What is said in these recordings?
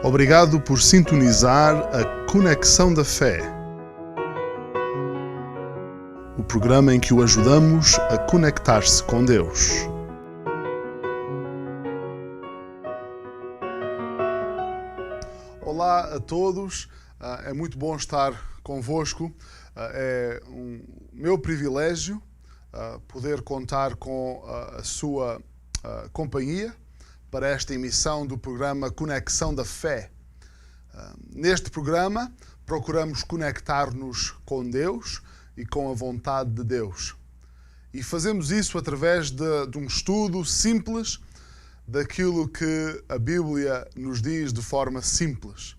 Obrigado por sintonizar a Conexão da Fé, o programa em que o ajudamos a conectar-se com Deus. Olá a todos, é muito bom estar convosco. É um meu privilégio poder contar com a sua companhia para esta emissão do programa Conexão da Fé. Neste programa, procuramos conectar-nos com Deus e com a vontade de Deus. E fazemos isso através de um estudo simples daquilo que a Bíblia nos diz de forma simples.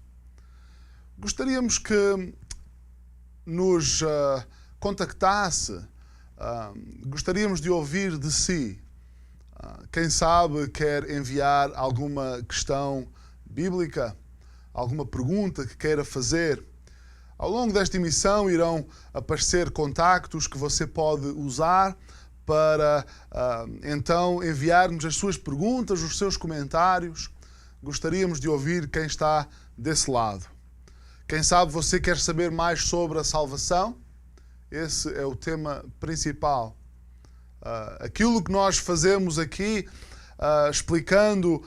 Gostaríamos que nos contactasse, gostaríamos de ouvir de si. Quem sabe quer enviar alguma questão bíblica, alguma pergunta que queira fazer. Ao longo desta emissão irão aparecer contactos que você pode usar para então enviar-nos as suas perguntas, os seus comentários. Gostaríamos de ouvir quem está desse lado. Quem sabe você quer saber mais sobre a salvação? Esse é o tema principal. Aquilo que nós fazemos aqui, explicando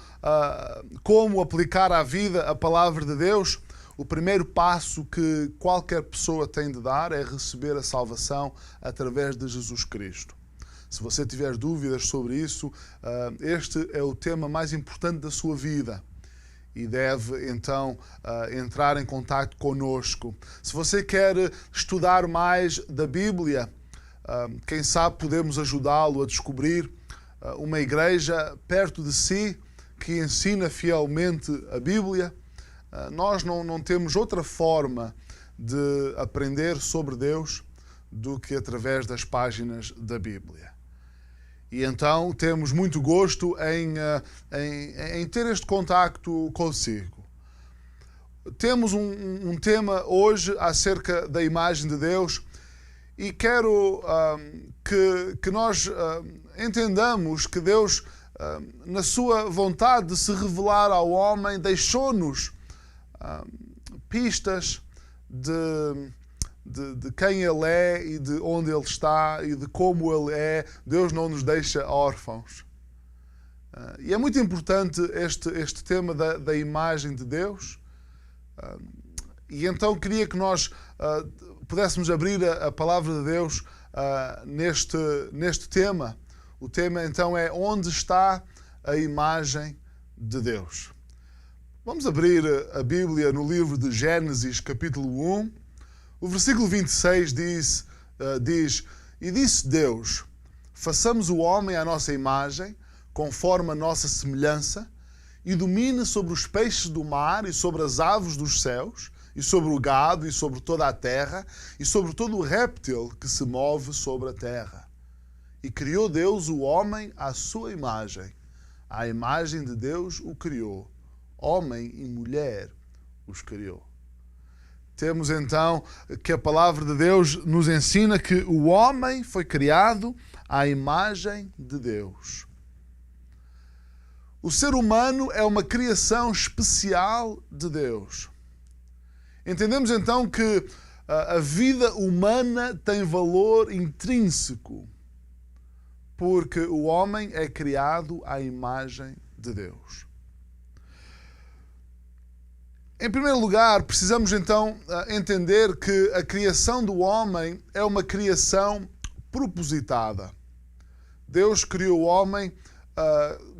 como aplicar à vida a palavra de Deus, o primeiro passo que qualquer pessoa tem de dar é receber a salvação através de Jesus Cristo. Se você tiver dúvidas sobre isso, este é o tema mais importante da sua vida e deve então entrar em contato conosco. Se você quer estudar mais da Bíblia, quem sabe podemos ajudá-lo a descobrir uma igreja perto de si que ensina fielmente a Bíblia. Nós não temos outra forma de aprender sobre Deus do que através das páginas da Bíblia. E então temos muito gosto em ter este contacto consigo. Temos um tema hoje acerca da imagem de Deus. E quero que nós entendamos que Deus, na sua vontade de se revelar ao homem, deixou-nos pistas de quem Ele é e de onde Ele está e de como Ele é. Deus não nos deixa órfãos. E é muito importante este tema da imagem de Deus. E então queria que nós pudéssemos abrir a palavra de Deus neste tema. O tema então é: onde está a imagem de Deus? Vamos abrir a Bíblia no livro de Gênesis, capítulo 1. O versículo 26 diz: E disse Deus, façamos o homem à nossa imagem, conforme a nossa semelhança, e domine sobre os peixes do mar e sobre as aves dos céus, e sobre o gado, e sobre toda a terra, e sobre todo o réptil que se move sobre a terra. E criou Deus o homem à sua imagem. À imagem de Deus o criou. Homem e mulher os criou. Temos então que a palavra de Deus nos ensina que o homem foi criado à imagem de Deus. O ser humano é uma criação especial de Deus. Entendemos então que a vida humana tem valor intrínseco, porque o homem é criado à imagem de Deus. Em primeiro lugar, precisamos então entender que a criação do homem é uma criação propositada. Deus criou o homem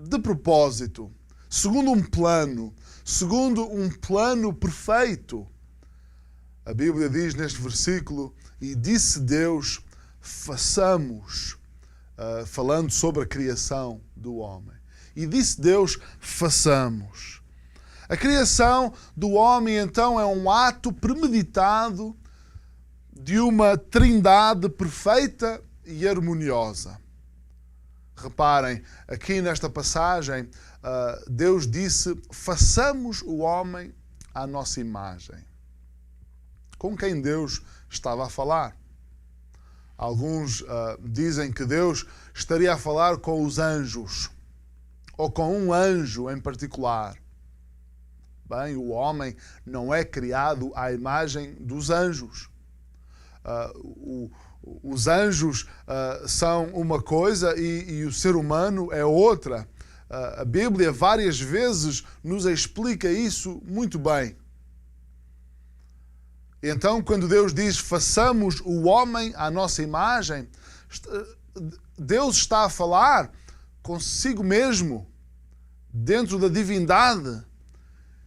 de propósito, segundo um plano perfeito. A Bíblia diz neste versículo: e disse Deus, façamos, falando sobre a criação do homem. E disse Deus, façamos. A criação do homem, então, é um ato premeditado de uma trindade perfeita e harmoniosa. Reparem, aqui nesta passagem, Deus disse, façamos o homem à nossa imagem. Com quem Deus estava a falar? Alguns dizem que Deus estaria a falar com os anjos, ou com um anjo em particular. Bem, o homem não é criado à imagem dos anjos. Os anjos são uma coisa e o ser humano é outra. A Bíblia várias vezes nos explica isso muito bem. Então, quando Deus diz façamos o homem à nossa imagem, Deus está a falar consigo mesmo, dentro da divindade.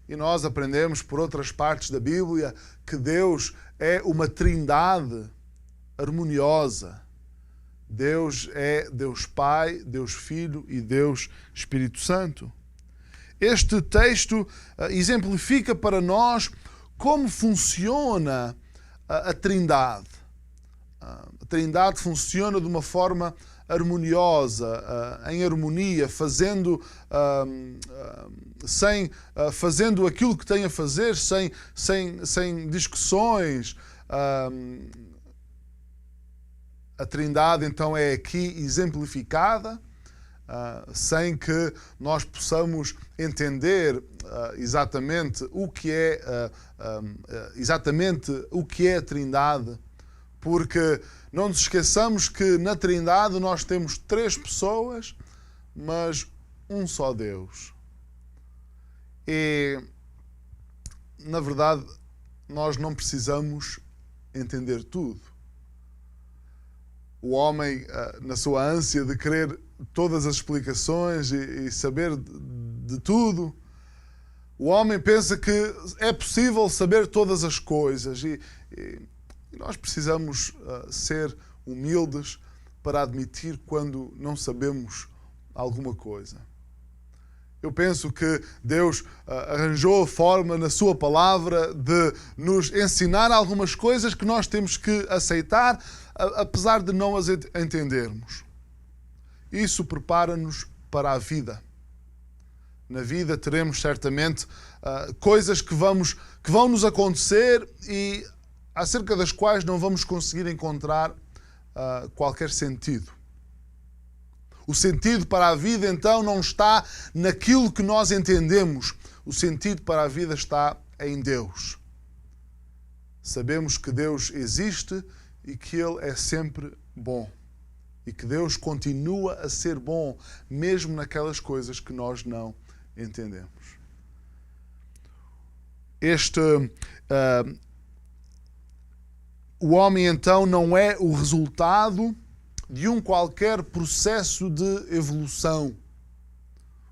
E nós aprendemos por outras partes da Bíblia que Deus é uma trindade harmoniosa. Deus é Deus Pai, Deus Filho e Deus Espírito Santo. Este texto exemplifica para nós como funciona a Trindade. A Trindade funciona de uma forma harmoniosa, em harmonia, fazendo aquilo que tem a fazer, sem discussões. A Trindade, então, é aqui exemplificada, sem que nós possamos entender exatamente o que é a Trindade, porque não nos esqueçamos que na Trindade nós temos 3 pessoas, mas um só Deus. E, na verdade, nós não precisamos entender tudo. O homem, na sua ânsia de querer todas as explicações e saber de tudo, o homem pensa que é possível saber todas as coisas e nós precisamos ser humildes para admitir quando não sabemos alguma coisa. Eu penso que Deus arranjou a forma na sua palavra de nos ensinar algumas coisas que nós temos que aceitar, apesar de não as entendermos. Isso prepara-nos para a vida. Na vida teremos certamente coisas que vão nos acontecer e acerca das quais não vamos conseguir encontrar qualquer sentido. O sentido para a vida, então, não está naquilo que nós entendemos. O sentido para a vida está em Deus. Sabemos que Deus existe e que Ele é sempre bom. E que Deus continua a ser bom, mesmo naquelas coisas que nós não entendemos. O homem, então, não é o resultado de um qualquer processo de evolução.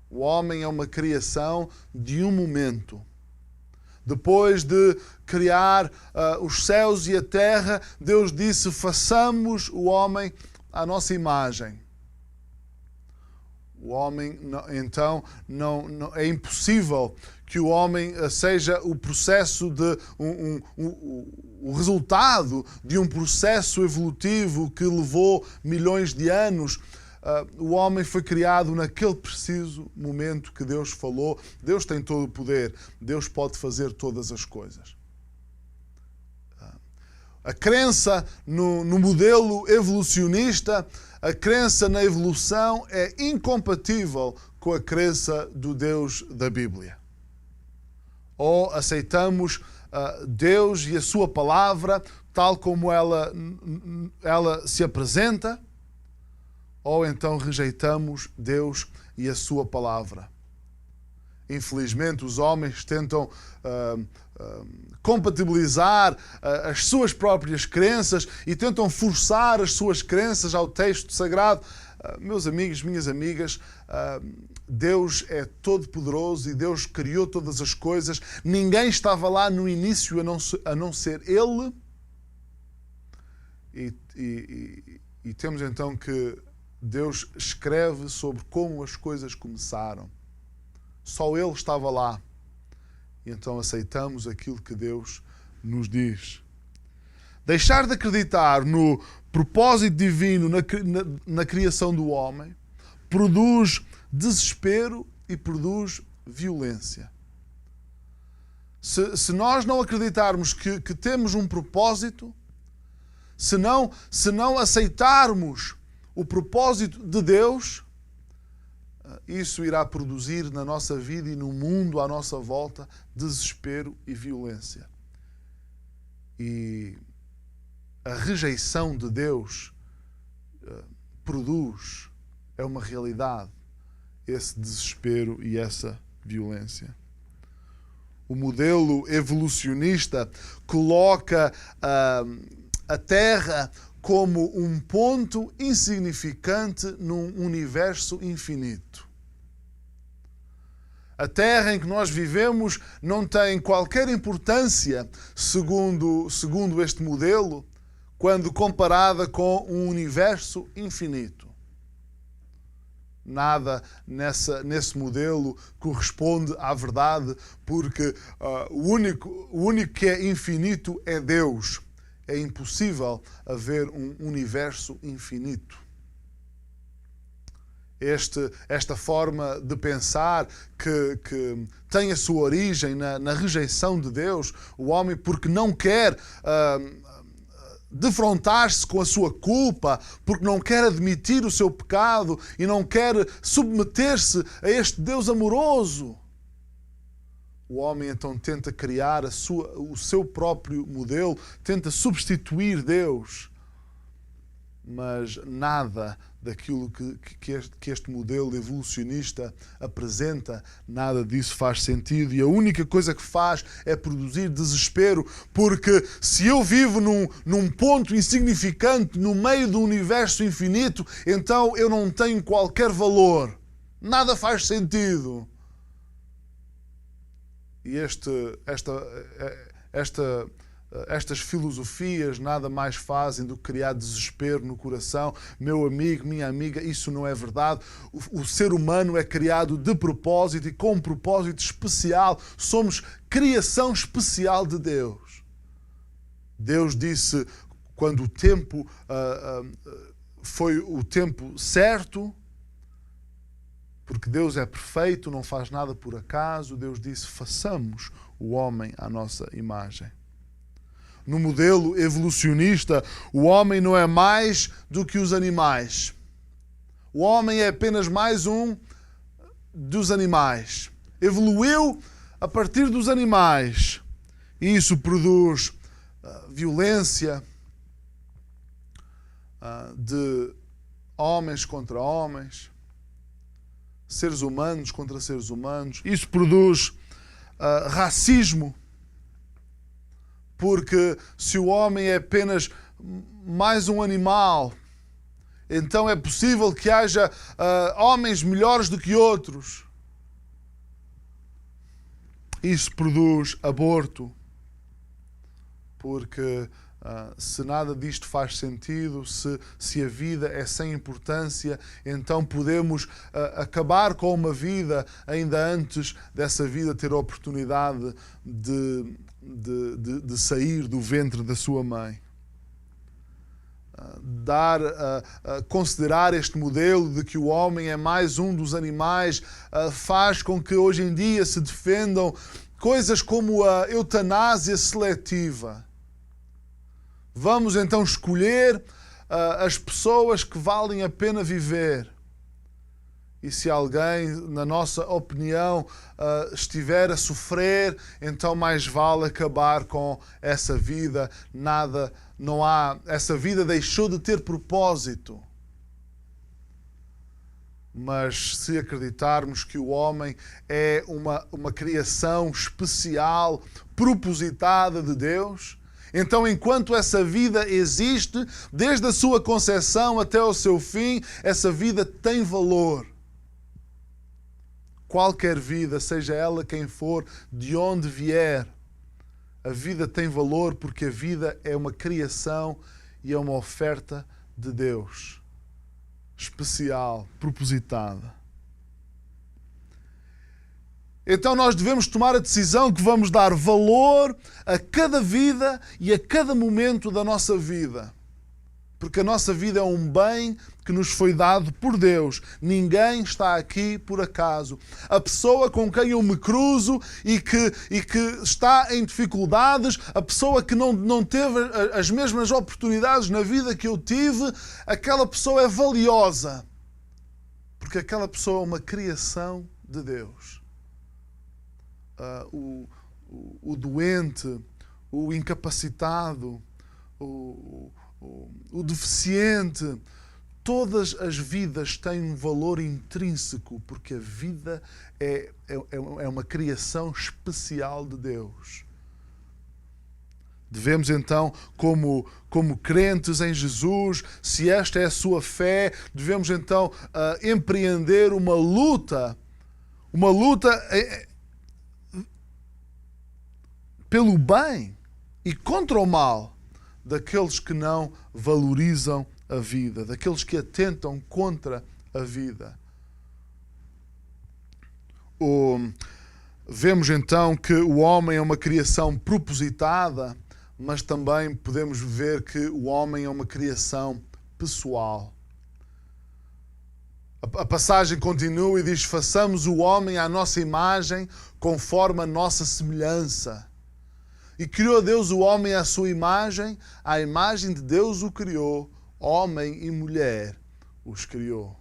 O homem é uma criação de um momento. Depois de criar os céus e a terra, Deus disse, façamos o homem à nossa imagem. O homem, então, não é impossível que o homem seja o processo de o resultado de um processo evolutivo que levou milhões de anos. O homem foi criado naquele preciso momento que Deus falou. Deus tem todo o poder. Deus pode fazer todas as coisas. A crença no modelo evolucionista, a crença na evolução é incompatível com a crença do Deus da Bíblia. Ou aceitamos Deus e a sua palavra tal como ela se apresenta, ou então rejeitamos Deus e a sua palavra. Infelizmente, os homens tentam compatibilizar as suas próprias crenças e tentam forçar as suas crenças ao texto sagrado. Meus amigos, minhas amigas, Deus é todo-poderoso e Deus criou todas as coisas. Ninguém estava lá no início a não ser Ele. E temos então que Deus escreve sobre como as coisas começaram. Só Ele estava lá. E então aceitamos aquilo que Deus nos diz. Deixar de acreditar no propósito divino na criação do homem produz desespero e produz violência. Se nós não acreditarmos que temos um propósito, se não aceitarmos o propósito de Deus, isso irá produzir na nossa vida e no mundo à nossa volta desespero e violência. E a rejeição de Deus produz, é uma realidade, esse desespero e essa violência. O modelo evolucionista coloca a Terra como um ponto insignificante num universo infinito. A Terra em que nós vivemos não tem qualquer importância, segundo este modelo, quando comparada com um universo infinito. Nada nesse modelo corresponde à verdade, porque o único que é infinito é Deus. É impossível haver um universo infinito. Esta forma de pensar que tem a sua origem na rejeição de Deus, o homem, porque não quer defrontar-se com a sua culpa, porque não quer admitir o seu pecado e não quer submeter-se a este Deus amoroso. O homem então tenta criar o seu próprio modelo, tenta substituir Deus. Mas nada daquilo que este modelo evolucionista apresenta, nada disso faz sentido. E a única coisa que faz é produzir desespero, porque se eu vivo num ponto insignificante no meio do universo infinito, então eu não tenho qualquer valor. Nada faz sentido. E estas filosofias nada mais fazem do que criar desespero no coração. Meu amigo, minha amiga, isso não é verdade. O ser humano é criado de propósito e com um propósito especial. Somos criação especial de Deus. Deus disse, quando o tempo foi o tempo certo, porque Deus é perfeito, não faz nada por acaso, Deus disse, façamos o homem à nossa imagem. No modelo evolucionista, o homem não é mais do que os animais. O homem é apenas mais um dos animais. Evoluiu a partir dos animais. E isso produz violência de homens contra homens, seres humanos contra seres humanos. Isso produz racismo, porque se o homem é apenas mais um animal, então é possível que haja homens melhores do que outros. Isso produz aborto, porque se nada disto faz sentido, se a vida é sem importância, então podemos acabar com uma vida ainda antes dessa vida ter a oportunidade de sair do ventre da sua mãe. Considerar este modelo de que o homem é mais um dos animais faz com que hoje em dia se defendam coisas como a eutanásia seletiva. Vamos então escolher as pessoas que valem a pena viver. E se alguém, na nossa opinião, estiver a sofrer, então mais vale acabar com essa vida. Essa vida deixou de ter propósito. Mas se acreditarmos que o homem é uma criação especial, propositada de Deus, então, enquanto essa vida existe, desde a sua concepção até o seu fim, essa vida tem valor. Qualquer vida, seja ela quem for, de onde vier, a vida tem valor porque a vida é uma criação e é uma oferta de Deus. Especial, propositada. Então nós devemos tomar a decisão que vamos dar valor a cada vida e a cada momento da nossa vida. Porque a nossa vida é um bem que nos foi dado por Deus. Ninguém está aqui por acaso. A pessoa com quem eu me cruzo e que está em dificuldades, a pessoa que não teve as mesmas oportunidades na vida que eu tive, aquela pessoa é valiosa. Porque aquela pessoa é uma criação de Deus. O doente, o incapacitado, o deficiente, todas as vidas têm um valor intrínseco, porque a vida é uma criação especial de Deus. Devemos então, como crentes em Jesus, se esta é a sua fé, devemos então empreender uma luta pelo bem e contra o mal daqueles que não valorizam a vida, daqueles que atentam contra a vida. Vemos então que o homem é uma criação propositada, mas também podemos ver que o homem é uma criação pessoal. A passagem continua e diz: façamos o homem à nossa imagem, conforme a nossa semelhança. E criou Deus o homem à sua imagem, à imagem de Deus o criou, homem e mulher os criou.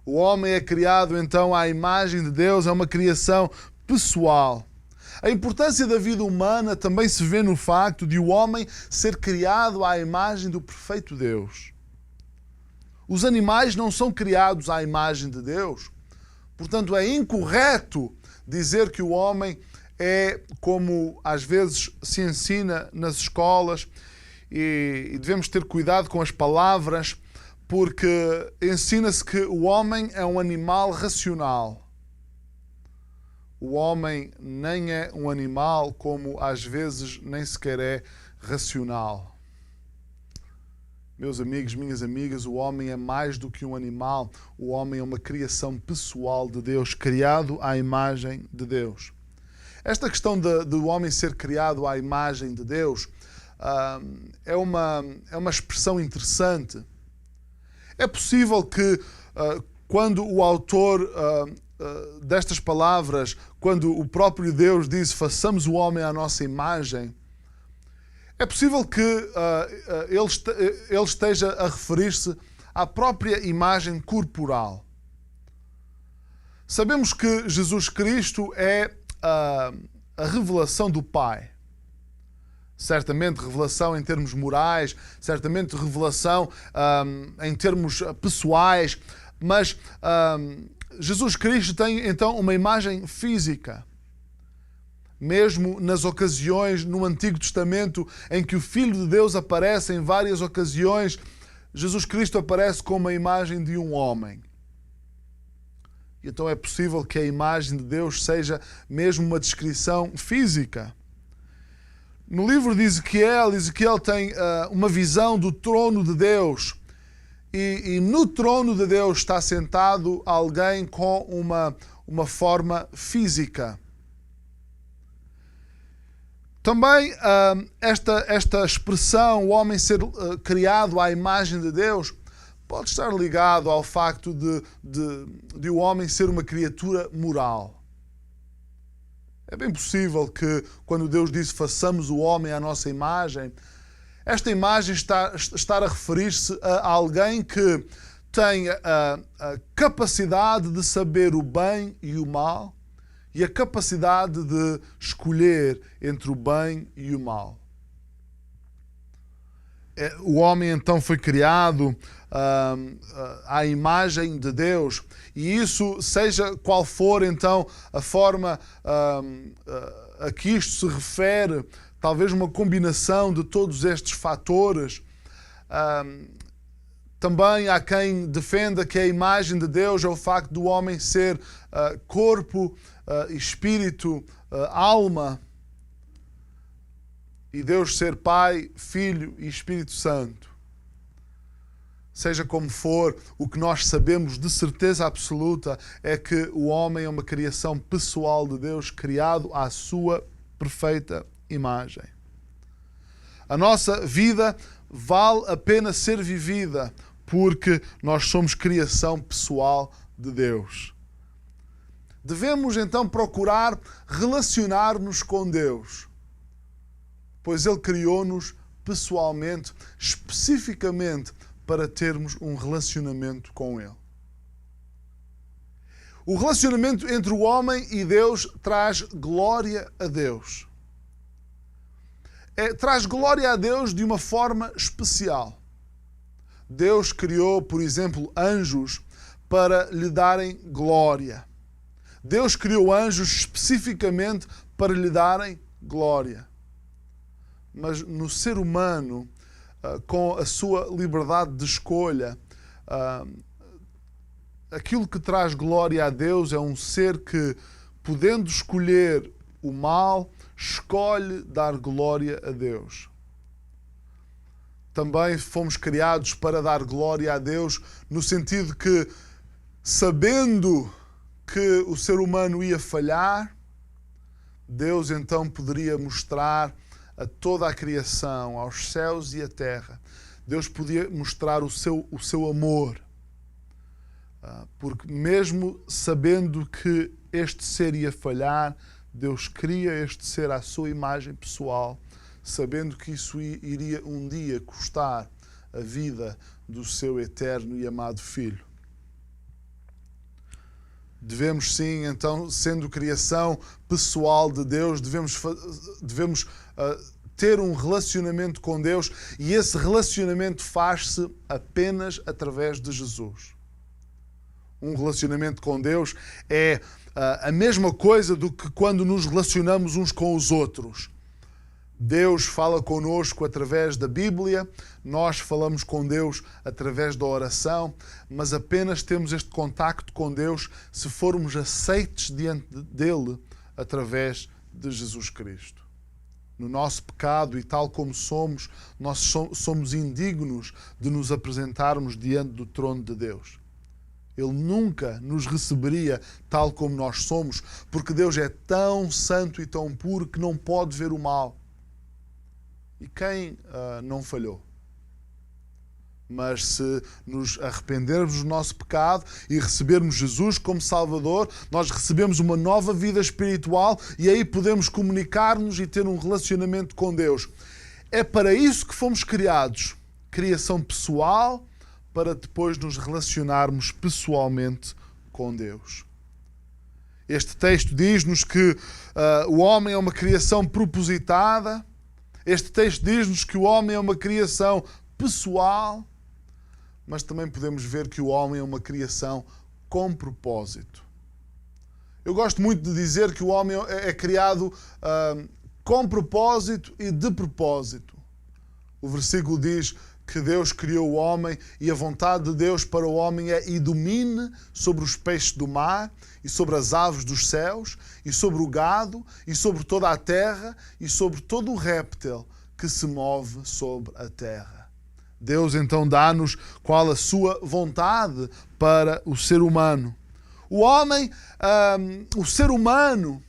O homem é criado então à imagem de Deus, é uma criação pessoal. A importância da vida humana também se vê no facto de o homem ser criado à imagem do perfeito Deus. Os animais não são criados à imagem de Deus. Portanto, é incorreto dizer que o homem é como às vezes se ensina nas escolas, e devemos ter cuidado com as palavras, porque ensina-se que o homem é um animal racional. O homem nem é um animal, como às vezes nem sequer é racional. Meus amigos, minhas amigas, o homem é mais do que um animal. O homem é uma criação pessoal de Deus, criado à imagem de Deus. Esta questão do homem ser criado à imagem de Deus é uma expressão interessante. É possível que quando o autor destas palavras, quando o próprio Deus diz façamos o homem à nossa imagem, é possível que ele esteja a referir-se à própria imagem corporal. Sabemos que Jesus Cristo é a revelação do Pai. Certamente revelação em termos morais, certamente revelação em termos pessoais, mas Jesus Cristo tem então uma imagem física. Mesmo nas ocasiões no Antigo Testamento em que o Filho de Deus aparece em várias ocasiões, Jesus Cristo aparece com uma imagem de um homem. Então é possível que a imagem de Deus seja mesmo uma descrição física. No livro de Ezequiel tem uma visão do trono de Deus. E no trono de Deus está sentado alguém com uma forma física. Também esta expressão, o homem ser criado à imagem de Deus, pode estar ligado ao facto de o homem ser uma criatura moral. É bem possível que, quando Deus disse façamos o homem à nossa imagem, esta imagem está a referir-se a alguém que tem a capacidade de saber o bem e o mal e a capacidade de escolher entre o bem e o mal. O homem então foi criado à imagem de Deus, e isso, seja qual for então a forma a que isto se refere, talvez uma combinação de todos estes fatores. Também há quem defenda que a imagem de Deus é o facto do homem ser corpo, espírito, alma, e Deus ser Pai, Filho e Espírito Santo. Seja como for, o que nós sabemos de certeza absoluta é que o homem é uma criação pessoal de Deus, criado à sua perfeita imagem. A nossa vida vale a pena ser vivida porque nós somos criação pessoal de Deus. Devemos então procurar relacionar-nos com Deus, pois Ele criou-nos pessoalmente, especificamente para termos um relacionamento com Ele. O relacionamento entre o homem e Deus traz glória a Deus. Traz glória a Deus de uma forma especial. Deus criou, por exemplo, anjos para lhe darem glória. Deus criou anjos especificamente para lhe darem glória. Mas no ser humano, com a sua liberdade de escolha, aquilo que traz glória a Deus é um ser que, podendo escolher o mal, escolhe dar glória a Deus. Também fomos criados para dar glória a Deus, no sentido que, sabendo que o ser humano ia falhar, Deus então poderia mostrar a toda a criação, aos céus e à terra. Deus podia mostrar o seu amor. Porque mesmo sabendo que este ser ia falhar, Deus cria este ser à sua imagem pessoal, sabendo que isso iria um dia custar a vida do seu eterno e amado Filho. Devemos sim, então, sendo criação pessoal de Deus, devemos ter um relacionamento com Deus, e esse relacionamento faz-se apenas através de Jesus. Um relacionamento com Deus é a mesma coisa do que quando nos relacionamos uns com os outros. Deus fala connosco através da Bíblia, nós falamos com Deus através da oração, mas apenas temos este contacto com Deus se formos aceites diante dele através de Jesus Cristo. No nosso pecado e tal como somos, nós somos indignos de nos apresentarmos diante do trono de Deus. Ele nunca nos receberia tal como nós somos, porque Deus é tão santo e tão puro que não pode ver o mal. E quem não falhou? Mas se nos arrependermos do nosso pecado e recebermos Jesus como Salvador, nós recebemos uma nova vida espiritual e aí podemos comunicar-nos e ter um relacionamento com Deus. É para isso que fomos criados. Criação pessoal, para depois nos relacionarmos pessoalmente com Deus. Este texto diz-nos que o homem é uma criação propositada. Este texto diz-nos que o homem é uma criação pessoal, mas também podemos ver que o homem é uma criação com propósito. Eu gosto muito de dizer que o homem é criado com propósito e de propósito. O versículo diz que Deus criou o homem e a vontade de Deus para o homem é: e domine sobre os peixes do mar e sobre as aves dos céus e sobre o gado e sobre toda a terra e sobre todo o réptil que se move sobre a terra. Deus então dá-nos qual a sua vontade para o ser humano. O homem, o ser humano,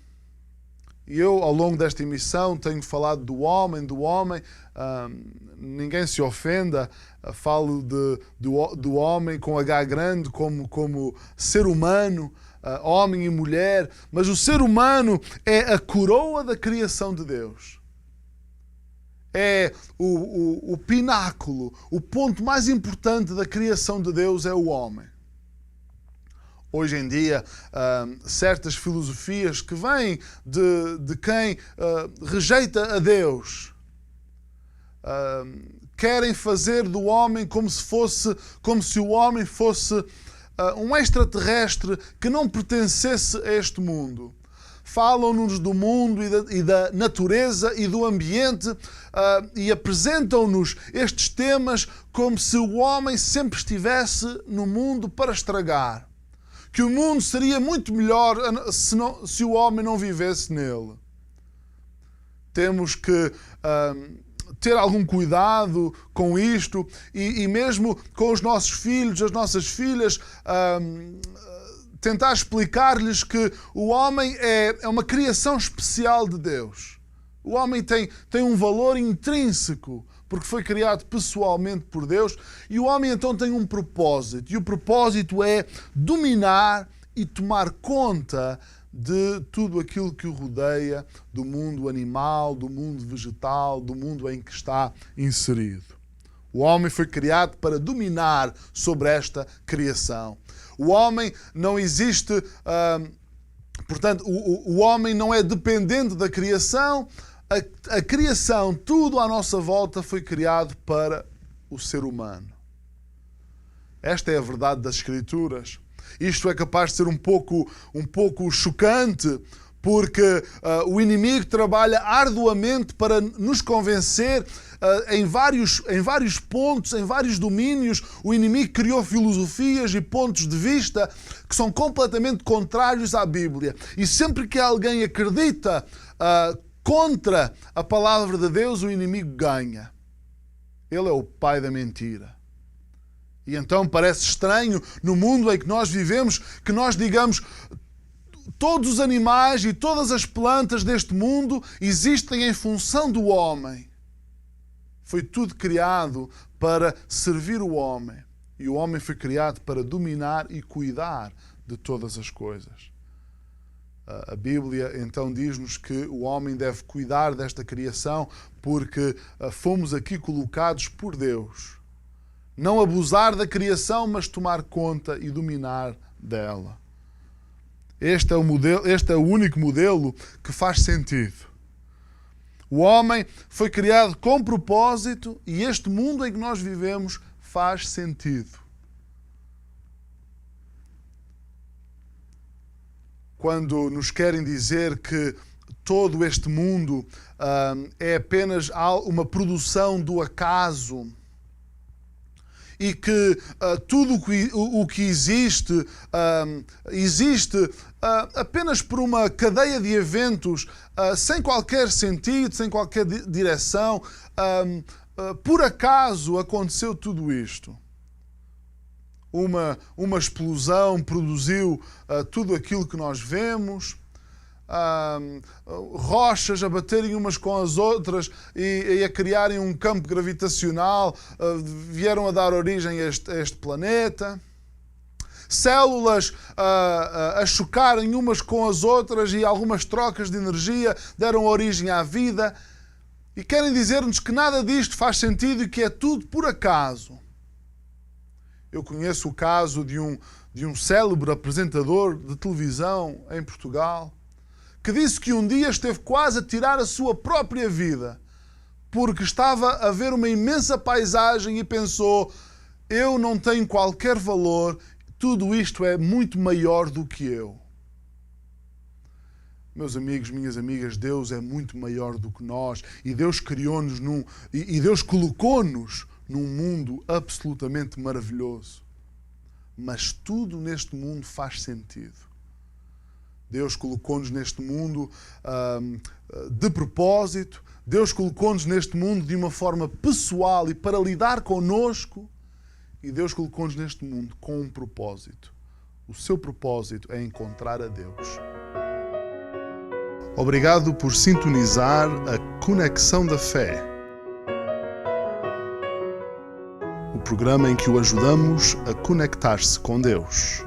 e eu ao longo desta emissão tenho falado do homem, ninguém se ofenda, falo do homem com H grande como ser humano, homem e mulher, mas o ser humano é a coroa da criação de Deus. É o pináculo, o ponto mais importante da criação de Deus é o homem. Hoje em dia, certas filosofias que vêm de quem rejeita a Deus querem fazer do homem como se o homem fosse um extraterrestre que não pertencesse a este mundo. Falam-nos do mundo e da natureza e do ambiente e apresentam-nos estes temas como se o homem sempre estivesse no mundo para estragar. Que o mundo seria muito melhor se o homem não vivesse nele. Temos que ter algum cuidado com isto e mesmo com os nossos filhos, as nossas filhas, tentar explicar-lhes que o homem é uma criação especial de Deus. O homem tem um valor intrínseco, porque foi criado pessoalmente por Deus, e o homem então tem um propósito, e o propósito é dominar e tomar conta de tudo aquilo que o rodeia, do mundo animal, do mundo vegetal, do mundo em que está inserido. O homem foi criado para dominar sobre esta criação. O homem não existe, portanto, o homem não é dependente da criação. A criação, tudo à nossa volta, foi criado para o ser humano. Esta é a verdade das Escrituras. Isto é capaz de ser um pouco chocante, porque o inimigo trabalha arduamente para nos convencer em vários pontos, em vários domínios. O inimigo criou filosofias e pontos de vista que são completamente contrários à Bíblia. E sempre que alguém acredita contra a palavra de Deus, o inimigo ganha. Ele é o pai da mentira. E então parece estranho, no mundo em que nós vivemos, que nós digamos: todos os animais e todas as plantas deste mundo existem em função do homem. Foi tudo criado para servir o homem. E o homem foi criado para dominar e cuidar de todas as coisas. A Bíblia então diz-nos que o homem deve cuidar desta criação porque fomos aqui colocados por Deus. Não abusar da criação, mas tomar conta e dominar dela. Este é o único modelo que faz sentido. O homem foi criado com propósito e este mundo em que nós vivemos faz sentido. Quando nos querem dizer que todo este mundo é apenas uma produção do acaso, e que tudo o que existe apenas por uma cadeia de eventos sem qualquer sentido, sem qualquer direção. Por acaso aconteceu tudo isto. Uma explosão produziu tudo aquilo que nós vemos. Rochas a baterem umas com as outras e a criarem um campo gravitacional vieram a dar origem a este planeta. Células a chocarem umas com as outras e algumas trocas de energia deram origem à vida. E querem dizer-nos que nada disto faz sentido e que é tudo por acaso. Eu conheço o caso de um célebre apresentador de televisão em Portugal que disse que um dia esteve quase a tirar a sua própria vida porque estava a ver uma imensa paisagem e pensou: eu não tenho qualquer valor, tudo isto é muito maior do que eu. Meus amigos, minhas amigas, Deus é muito maior do que nós e Deus criou-nos e Deus colocou-nos num mundo absolutamente maravilhoso. Mas tudo neste mundo faz sentido. Deus colocou-nos neste mundo de propósito. Deus colocou-nos neste mundo de uma forma pessoal e para lidar connosco. E Deus colocou-nos neste mundo com um propósito. O seu propósito é encontrar a Deus. Obrigado por sintonizar a Conexão da Fé. O programa em que o ajudamos a conectar-se com Deus.